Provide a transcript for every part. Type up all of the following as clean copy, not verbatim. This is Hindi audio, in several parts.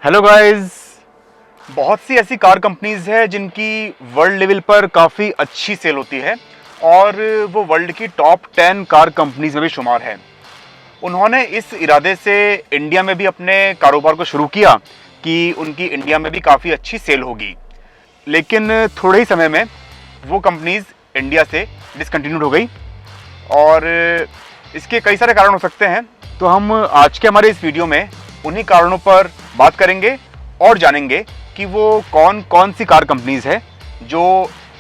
Hello guys. बहुत सी ऐसी कार कंपनीज है जिनकी वर्ल्ड लेवल पर काफ़ी अच्छी सेल होती है और वो वर्ल्ड की टॉप 10 कार कंपनीज में भी शुमार है। उन्होंने इस इरादे से इंडिया में भी अपने कारोबार को शुरू किया कि उनकी इंडिया में भी काफ़ी अच्छी सेल होगी, लेकिन थोड़े ही समय में वो कंपनीज इंडिया से डिसकंटिन्यूड हो गई और इसके कई सारे कारण हो सकते हैं। तो हम आज के हमारे इस वीडियो में उन्हीं कारणों पर बात करेंगे और जानेंगे कि वो कौन कौन सी कार कंपनीज है जो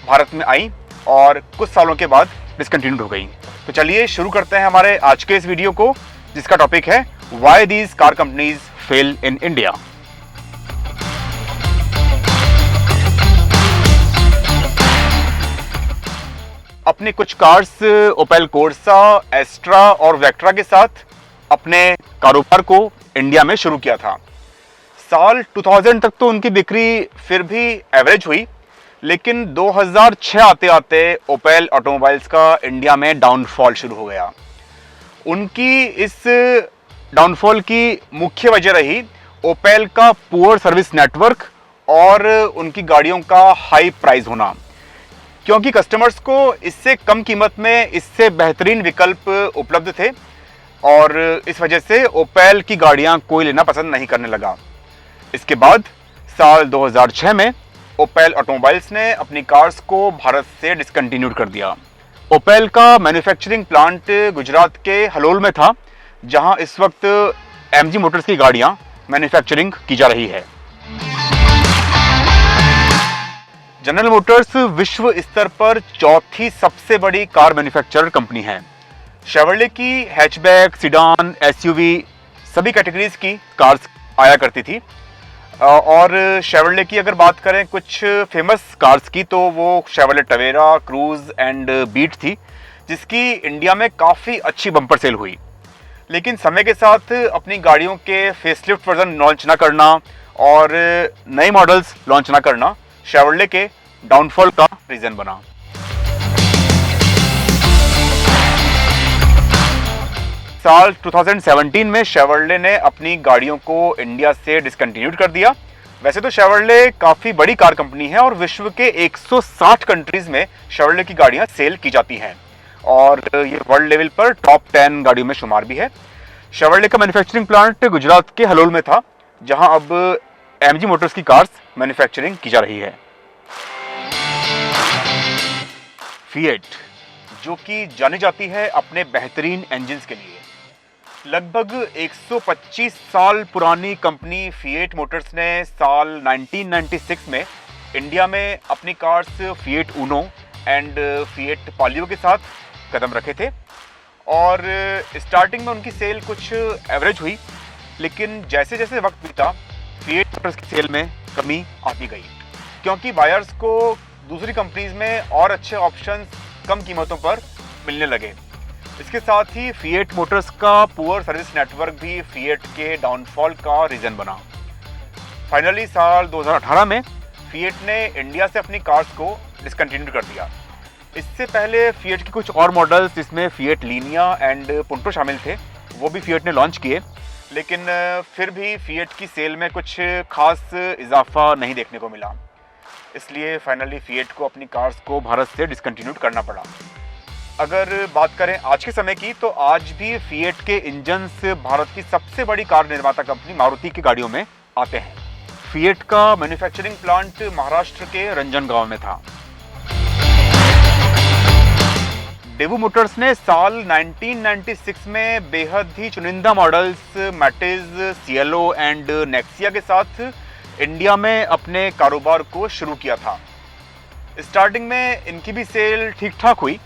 भारत में आई और कुछ सालों के बाद डिसकंटिन्यूड हो गई। तो चलिए शुरू करते हैं हमारे आज के इस वीडियो को, जिसका टॉपिक है why these car companies fail in India. अपने कुछ कार्स ओपेल कोर्सा, एस्ट्रा और वेक्ट्रा के साथ अपने कारोबार को इंडिया में शुरू किया था। साल 2000 तक तो उनकी बिक्री फिर भी एवरेज हुई, लेकिन 2006 आते आते ओपेल ऑटोमोबाइल्स का इंडिया में डाउनफॉल शुरू हो गया। उनकी इस डाउनफॉल की मुख्य वजह रही ओपेल का पुअर सर्विस नेटवर्क और उनकी गाड़ियों का हाई प्राइस होना, क्योंकि कस्टमर्स को इससे कम कीमत में इससे बेहतरीन विकल्प उपलब्ध थे और इस वजह से ओपेल की गाड़ियां कोई लेना पसंद नहीं करने लगा। इसके बाद साल 2006 में ओपेल ऑटोमोबाइल्स ने अपनी कार्स को भारत से डिसकंटिन्यूड कर दिया। ओपेल का मैन्युफैक्चरिंग प्लांट गुजरात के हलोल में था, जहां इस वक्त एमजी मोटर्स की गाड़ियां मैन्युफैक्चरिंग की जा रही है। जनरल मोटर्स विश्व स्तर पर चौथी सबसे बड़ी कार मैन्युफैक्चरर कंपनी है। शेवरले की हैचबैक, सिडान, एसयूवी सभी कैटेगरीज की कार्स आया करती थी और शेवरले की अगर बात करें कुछ फेमस कार्स की तो वो Chevrolet Tavera, Cruze and Beat थी, जिसकी इंडिया में काफ़ी अच्छी बम्पर सेल हुई। लेकिन समय के साथ अपनी गाड़ियों के फेसलिफ्ट वर्जन लॉन्च ना करना और नए मॉडल्स लॉन्च ना करना शेवरले के डाउनफॉल का रीज़न बना। साल 2017 में शेवरले ने अपनी गाड़ियों को इंडिया से डिसकंटिन्यूड कर दिया। वैसे तो शेवरले काफ़ी बड़ी कार कंपनी है और विश्व के 160 कंट्रीज में शेवरले की गाड़ियां सेल की जाती हैं और ये वर्ल्ड लेवल पर टॉप 10 गाड़ियों में शुमार भी है। शेवरले का मैन्युफैक्चरिंग प्लांट गुजरात के हलोल में था, जहां अब एमजी मोटर्स की कार्स मैन्युफैक्चरिंग की जा रही है। फिएट, जो कि जानी जाती है अपने बेहतरीन इंजन्स के लिए, लगभग 125 साल पुरानी कंपनी फिएट मोटर्स ने साल 1996 में इंडिया में अपनी cars Fiat Uno and Fiat Palio के साथ कदम रखे थे और स्टार्टिंग में उनकी सेल कुछ एवरेज हुई, लेकिन जैसे जैसे वक्त बीता फिएट मोटर्स की सेल में कमी आती गई, क्योंकि बायर्स को दूसरी कंपनीज में और अच्छे ऑप्शंस कम कीमतों पर मिलने लगे। इसके साथ ही फिएट मोटर्स का पुअर सर्विस नेटवर्क भी फिएट के डाउनफॉल का रीज़न बना। फाइनली साल 2018 में फिएट ने इंडिया से अपनी कार्स को डिसकंटिन्यू कर दिया। इससे पहले फिएट के कुछ और मॉडल्स, जिसमें फिएट लीनिया एंड पुंटो शामिल थे, वो भी फिएट ने लॉन्च किए, लेकिन फिर भी फिएट की सेल में कुछ खास इजाफा नहीं देखने को मिला। इसलिए फाइनली फिएट को अपनी कार्स को भारत से डिसकंटिन्यूड करना पड़ा। अगर बात करें आज के समय की, तो आज भी फिएट के इंजन्स भारत की सबसे बड़ी कार निर्माता कंपनी मारुति की गाड़ियों में आते हैं। फिएट का मैन्युफैक्चरिंग प्लांट महाराष्ट्र के रंजनगांव में था। डेवू मोटर्स ने साल 1996 में बेहद ही चुनिंदा मॉडल्स मैटिज, सिएलो एंड नेक्सिया के साथ इंडिया में अपने कारोबार को शुरू किया था। स्टार्टिंग में इनकी भी सेल ठीक ठाक हुई,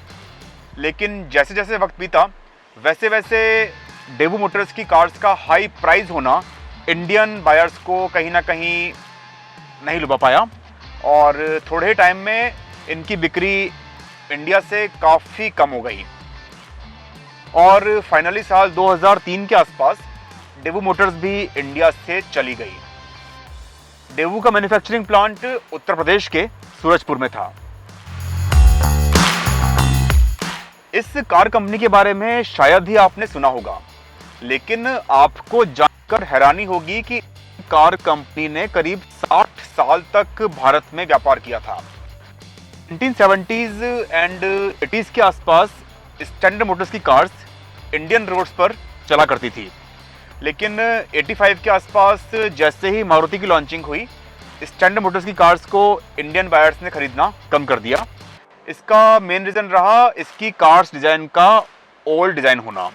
लेकिन जैसे जैसे वक्त बीता वैसे वैसे डेवू मोटर्स की कार्स का हाई प्राइस होना इंडियन बायर्स को कहीं ना कहीं नहीं लुभा पाया और थोड़े टाइम में इनकी बिक्री इंडिया से काफ़ी कम हो गई और फाइनली साल 2003 के आसपास डेवू मोटर्स भी इंडिया से चली गई। डेवू का मैन्युफैक्चरिंग प्लांट उत्तर प्रदेश के सूरजपुर में था। इस कार कंपनी के बारे में शायद ही आपने सुना होगा, लेकिन आपको जानकर हैरानी होगी कि कार कंपनी ने करीब 60 साल तक भारत में व्यापार किया था। 1970s एंड 80s के आसपास स्टैंडर्ड मोटर्स की कार्स इंडियन रोड्स पर चला करती थी, लेकिन 85 के आसपास जैसे ही मारुति की लॉन्चिंग हुई, स्टैंडर्ड मोटर्स की कार्स को इंडियन बायर्स ने खरीदना कम कर दिया। इसका मेन रीज़न रहा इसकी कार्स डिज़ाइन का ओल्ड डिज़ाइन होना,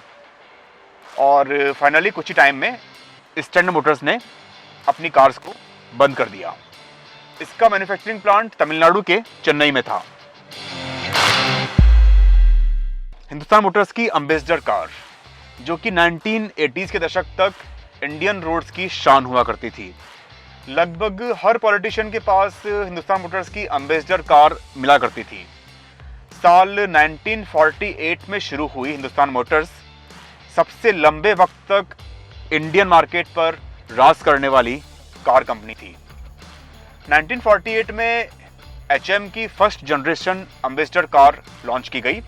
और फाइनली कुछ ही टाइम में स्टैंडर्ड मोटर्स ने अपनी कार्स को बंद कर दिया। इसका मैन्युफैक्चरिंग प्लांट तमिलनाडु के चेन्नई में था। हिंदुस्तान मोटर्स की एम्बेसडर कार, जो कि 1980s के दशक तक इंडियन रोड्स की शान हुआ करती थी। लगभग हर पॉलिटिशियन के पास हिंदुस्तान मोटर्स की एम्बेसडर कार मिला करती थी। साल 1948 में शुरू हुई हिंदुस्तान मोटर्स सबसे लंबे वक्त तक इंडियन मार्केट पर राज करने वाली कार कंपनी थी। 1948 में HM की first generation ambassador car launch की गई,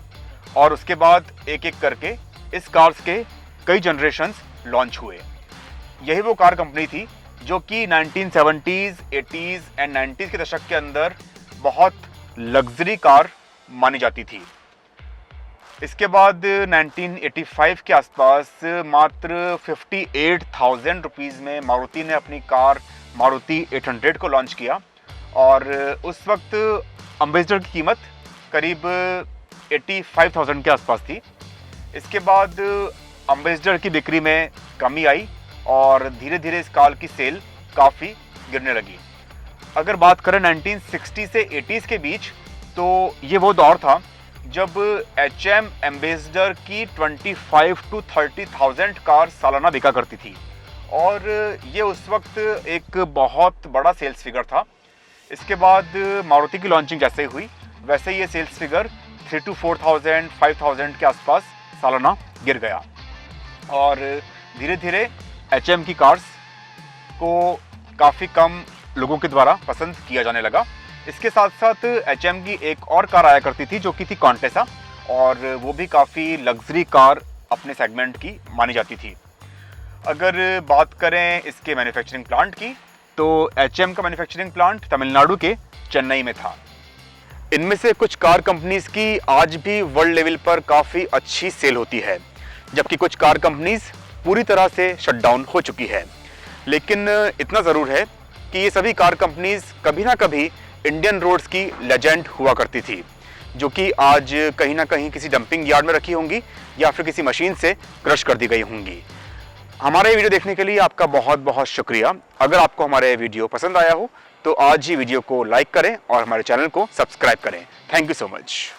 और उसके बाद एक एक करके इस कार्स के कई जनरेशन्स लॉन्च हुए। यही वो कार कंपनी थी जो कि 1970s, 80s एंड 90s के दशक के अंदर बहुत लग्जरी कार मानी जाती थी। इसके बाद 1985 के आसपास मात्र 58,000 रुपीज़ में मारुति ने अपनी कार मारुति 800 को लॉन्च किया, और उस वक्त एम्बेसडर की कीमत करीब 85,000 के आसपास थी। इसके बाद एम्बेसडर की बिक्री में कमी आई और धीरे धीरे इस कार की सेल काफ़ी गिरने लगी। अगर बात करें 1960 से 80s के बीच, तो ये वो दौर था जब HM एम्बेसडर की 25 to 30,000 कार सालाना बिका करती थी, और ये उस वक्त एक बहुत बड़ा सेल्स फिगर था। इसके बाद मारुति की लॉन्चिंग जैसे हुई, वैसे ये सेल्स फिगर 3 to 4,000, 5,000 के आसपास सालाना गिर गया, और धीरे धीरे HM की कार्स को काफ़ी कम लोगों के द्वारा पसंद किया जाने लगा। इसके साथ साथ HM की एक और कार आया करती थी जो कि थी कॉन्टेसा, और वो भी काफ़ी लग्जरी कार अपने सेगमेंट की मानी जाती थी। अगर बात करें इसके मैन्युफैक्चरिंग प्लांट की, तो HM का मैन्युफैक्चरिंग प्लांट तमिलनाडु के चेन्नई में था। इनमें से कुछ कार कंपनीज़ की आज भी वर्ल्ड लेवल पर काफ़ी अच्छी सेल होती है, जबकि कुछ कार कंपनीज़ पूरी तरह से शटडाउन हो चुकी है। लेकिन इतना ज़रूर है कि ये सभी कार कंपनीज़ कभी ना कभी इंडियन रोड्स की लेजेंड हुआ करती थी, जो कि आज कहीं ना कहीं किसी डंपिंग यार्ड में रखी होंगी या फिर किसी मशीन से क्रश कर दी गई होंगी। हमारा ये वीडियो देखने के लिए आपका बहुत बहुत शुक्रिया। अगर आपको हमारा ये वीडियो पसंद आया हो तो आज ही वीडियो को लाइक करें और हमारे चैनल को सब्सक्राइब करें। Thank you so much.